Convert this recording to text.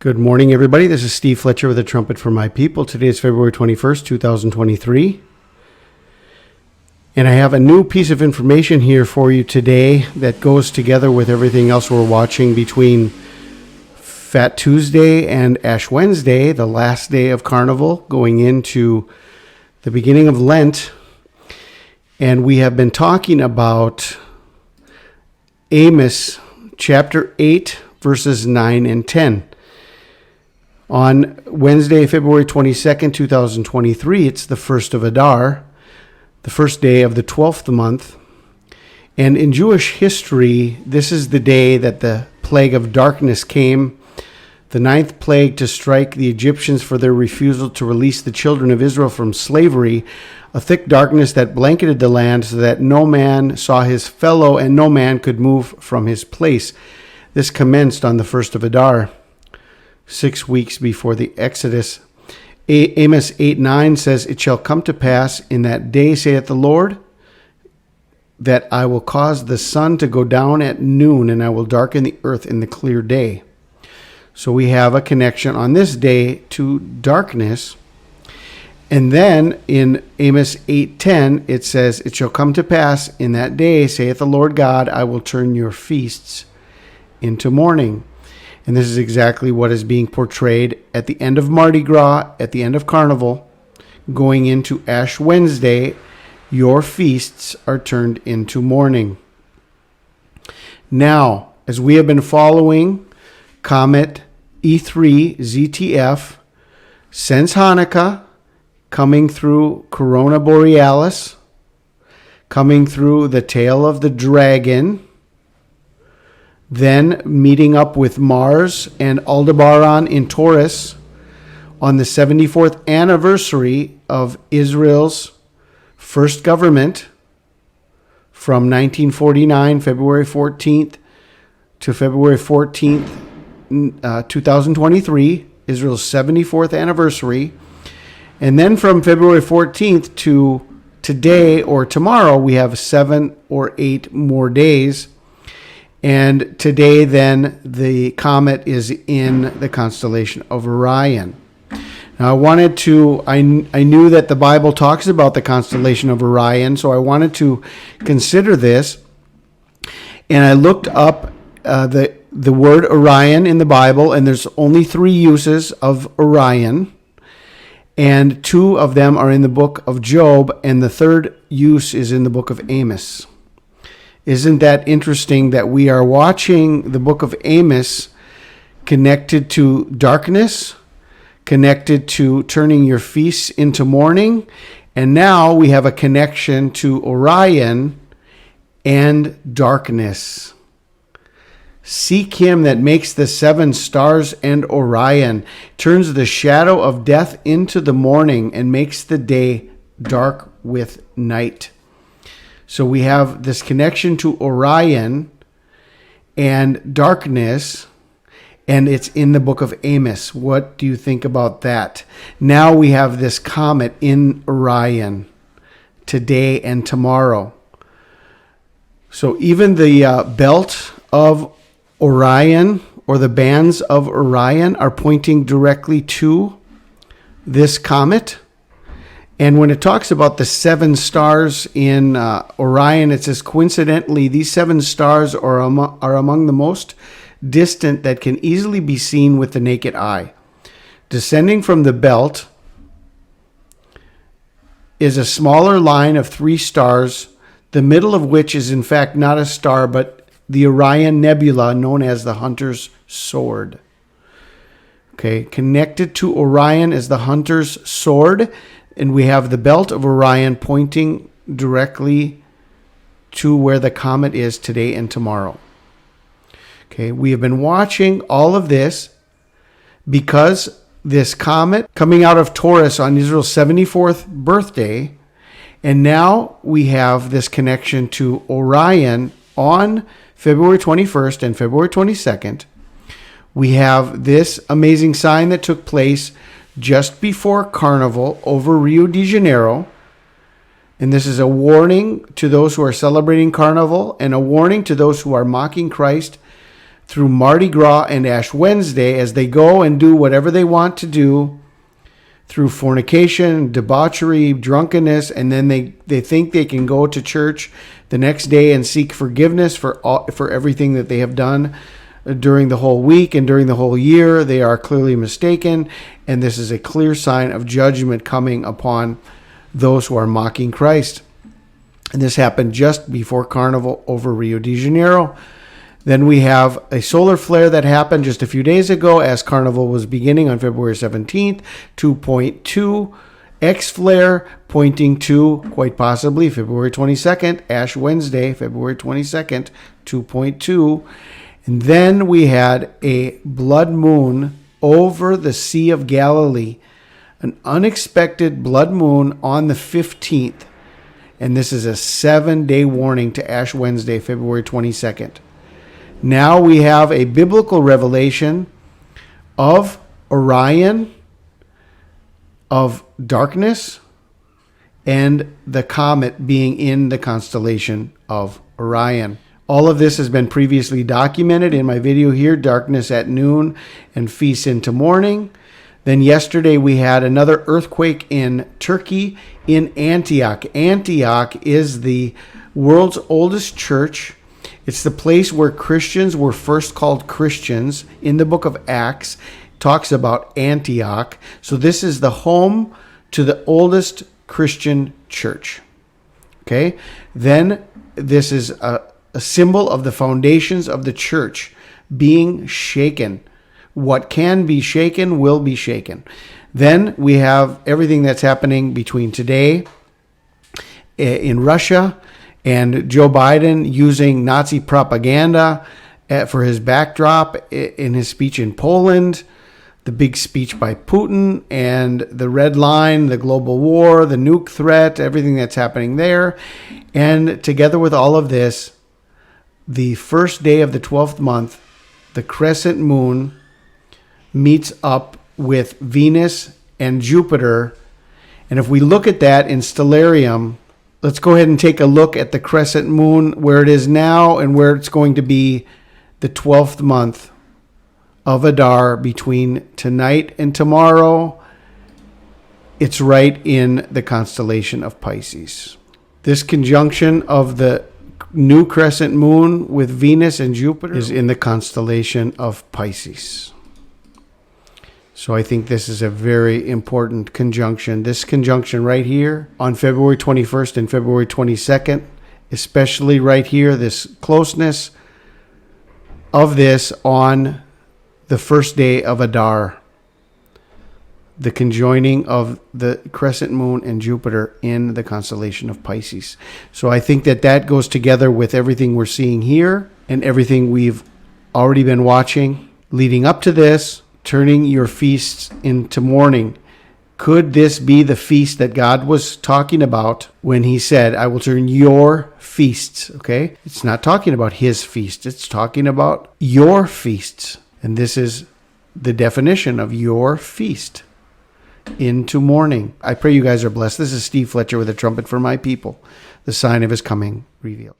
Good morning, everybody. This is Steve Fletcher with a Trumpet for My People. Today is February 21st, 2023. And I have a new piece of information here for you today that goes together with everything else we're watching between Fat Tuesday and Ash Wednesday, the last day of Carnival, going into the beginning of Lent. And we have been talking about Amos chapter 8, verses 9 and 10. On Wednesday, February 22nd, 2023, it's the first of Adar, the first day of the 12th month. And in Jewish history, this is the day that the plague of darkness came, the ninth plague to strike the Egyptians for their refusal to release the children of Israel from slavery, a thick darkness that blanketed the land so that no man saw his fellow and no man could move from his place. This commenced on the first of Adar, 6 weeks before the Exodus. Amos 8:9 says, "It shall come to pass in that day, saith the Lord, that I will cause the sun to go down at noon, and I will darken the earth in the clear day." So we have a connection on this day to darkness. And then in Amos 8:10, it says, "It shall come to pass in that day, saith the Lord God, I will turn your feasts into mourning." And this is exactly what is being portrayed at the end of Mardi Gras, at the end of Carnival, going into Ash Wednesday. Your feasts are turned into mourning. Now, as we have been following Comet E3 ZTF since Hanukkah, coming through Corona Borealis, coming through the tail of the dragon, then meeting up with Mars and Aldebaran in Taurus on the 74th anniversary of Israel's first government from 1949, February 14th to February 14th, 2023, Israel's 74th anniversary. And then from February 14th to today or tomorrow, we have 7 or 8 more days. And today, then, the comet is in the constellation of Orion. Now, I knew that the Bible talks about the constellation of Orion, so I wanted to consider this. And I looked up the word Orion in the Bible, and there's only 3 uses of Orion. And 2 of them are in the book of Job, and the 3rd use is in the book of Amos. Isn't that interesting that we are watching the book of Amos connected to darkness, connected to turning your feasts into mourning, and now we have a connection to Orion and darkness. Seek him that makes the 7 stars and Orion, turns the shadow of death into the morning, and makes the day dark with night. So we have this connection to Orion and darkness, and it's in the book of Amos. What do you think about that? Now we have this comet in Orion today and tomorrow. So even the belt of Orion or the bands of Orion are pointing directly to this comet. And when it talks about the 7 stars in Orion, it says, coincidentally, these 7 stars are among the most distant that can easily be seen with the naked eye. Descending from the belt is a smaller line of 3 stars, the middle of which is in fact not a star, but the Orion Nebula, known as the Hunter's Sword. Okay, connected to Orion is the Hunter's Sword. And we have the belt of Orion pointing directly to where the comet is today and tomorrow. Okay, we have been watching all of this because this comet coming out of Taurus on Israel's 74th birthday, and now we have this connection to Orion on February 21st and February 22nd. We have this amazing sign that took place just before Carnival over Rio de Janeiro. And this is a warning to those who are celebrating Carnival and a warning to those who are mocking Christ through Mardi Gras and Ash Wednesday as they go and do whatever they want to do through fornication, debauchery, drunkenness, and then they think they can go to church the next day and seek forgiveness for everything that they have done during the whole week and during the whole year. They are clearly mistaken, and this is a clear sign of judgment coming upon those who are mocking Christ. And this happened just before Carnival over Rio de Janeiro. Then we have a solar flare that happened just a few days ago as Carnival was beginning on February 17th, 2.2 X flare, pointing to quite possibly February 22nd, Ash Wednesday, February 22nd, 2.2. And then we had a blood moon over the Sea of Galilee, an unexpected blood moon on the 15th. And this is a 7-day warning to Ash Wednesday, February 22nd. Now we have a biblical revelation of Orion, of darkness, and the comet being in the constellation of Orion. All of this has been previously documented in my video here, Darkness at Noon and Feast into Morning. Then yesterday we had another earthquake in Turkey, in Antioch. Antioch is the world's oldest church. It's the place where Christians were first called Christians. In the book of Acts, it talks about Antioch. So this is the home to the oldest Christian church. Okay? Then this is a symbol of the foundations of the church being shaken. What can be shaken will be shaken. Then we have everything that's happening between today in Russia and Joe Biden using Nazi propaganda for his backdrop in his speech in Poland, the big speech by Putin, and the red line, the global war, the nuke threat, everything that's happening there. And together with all of this, the first day of the 12th month, the crescent moon meets up with Venus and Jupiter. And if we look at that in Stellarium, let's go ahead and take a look at the crescent moon, where it is now and where it's going to be the 12th month of Adar between tonight and tomorrow. It's right in the constellation of Pisces. This conjunction of the new crescent moon with Venus and Jupiter is in the constellation of Pisces. So I think this is a very important conjunction. This conjunction right here on February 21st and February 22nd, especially right here, this closeness of this on the first day of Adar, the conjoining of the crescent moon and Jupiter in the constellation of Pisces. So I think that that goes together with everything we're seeing here and everything we've already been watching leading up to this, turning your feasts into mourning. Could this be the feast that God was talking about when he said, I will turn your feasts, okay? It's not talking about his feast. It's talking about your feasts. And this is the definition of your feast, into mourning. I pray you guys are blessed. This is Steve Fletcher with a trumpet for my people, the sign of his coming revealed.